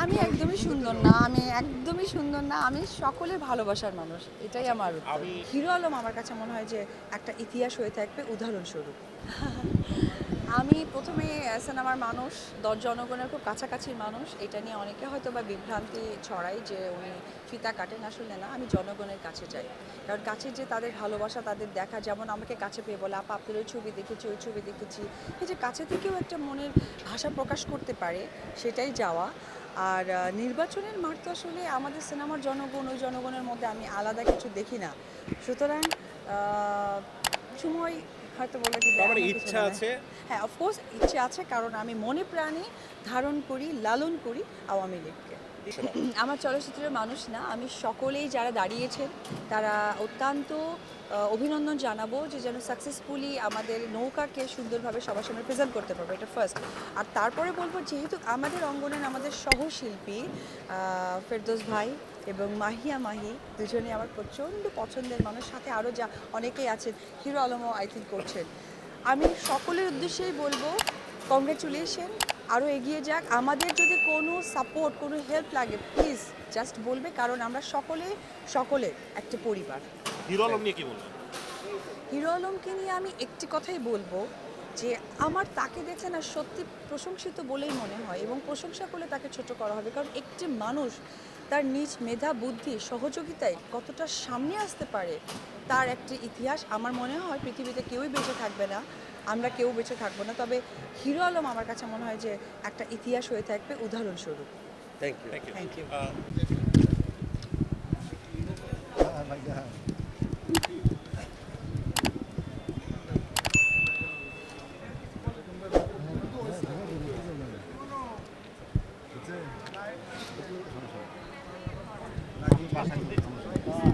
আমি একদমই সুন্দর না, আমি একদমই সুন্দর না, আমি সকলের ভালোবাসার মানুষ, এটাই আমার উত্তর। হিরো আলম আমার কাছে মনে হয় যে একটা ইতিহাস হয়ে থাকবে উদাহরণস্বরূপ। আমি প্রথমে সিনেমার মানুষ, জনগণের খুব কাছাকাছির মানুষ, এটা নিয়ে অনেকে হয়তো বা বিভ্রান্তি ছড়ায় যে উনি ফিতা কাটেন, আসলে না, আমি জনগণের কাছে যাই। কারণ কাছে যে তাদের ভালোবাসা, তাদের দেখা, যেমন আমাকে কাছে পেয়ে বলে আপা আপনার ওই ছবি দেখেছি, ওই ছবি দেখেছি, এই যে কাছে থেকেও একটা মনের ভাষা প্রকাশ করতে পারে, সেটাই যাওয়া। আর নির্বাচনের মাঠ তো আসলে আমাদের সিনেমার জনগণ, ওই জনগণের মধ্যে আমি আলাদা কিছু দেখি না। সুতরাং সময় হয়তো বলে দিবে, তার মানে এমন কিছু ইচ্ছা না। আছে। হ্যাঁ, অফকোর্স ইচ্ছে আছে, কারণ আমি মনে প্রাণে ধারণ করি, লালন করি আওয়ামী লীগকে। আমার চলচ্চিত্রের মানুষ না, আমি সকলেই যারা দাঁড়িয়েছেন তারা অত্যন্ত অভিনন্দন জানাবো যে যেন সাকসেসফুলি আমাদের নৌকাকে সুন্দরভাবে সবার সামনে প্রেজেন্ট করতে পারবো, এটা ফার্স্ট। আর তারপরে বলবো, যেহেতু আমাদের অঙ্গনের আমাদের সহশিল্পী ফেরদৌস ভাই এবং মাহিয়া মাহি দুজনে আমার প্রচণ্ড পছন্দের মানুষ, সাথে আরও যা অনেকেই আছেন, হিরো আলমও আই থিঙ্ক করছেন। আমি সকলের উদ্দেশ্যেই বলবো কংগ্রেচুলেশন, আরও এগিয়ে যাক। আমাদের যদি কোনো সাপোর্ট, কোনো হেল্প লাগে প্লিজ জাস্ট বলবে, কারণ আমরা সকলের একটা পরিবার। হিরো আলম নিয়ে কি বলবেন? হিরো আলমকে নিয়ে আমি একটি কথাই বলবো যে আমার তাকে দেখে না সত্যি প্রশংসিত বলেই মনে হয়, এবং প্রশংসা করলে তাকে ছোট করা হবে, কারণ একটি মানুষ তার নিজ মেধা, বুদ্ধি, সহযোগিতায় কতটা সামনে আসতে পারে, তার একটি ইতিহাস আমার মনে হয় পৃথিবীতে কেউই বেঁচে থাকবে না, আমরা কেউ বেঁচে থাকবো না, তবে হিরো আলম আমার কাছে মনে হয় যে একটা ইতিহাস হয়ে থাকবে উদাহরণস্বরূপ। Thank you, thank you. Thank you. 그치?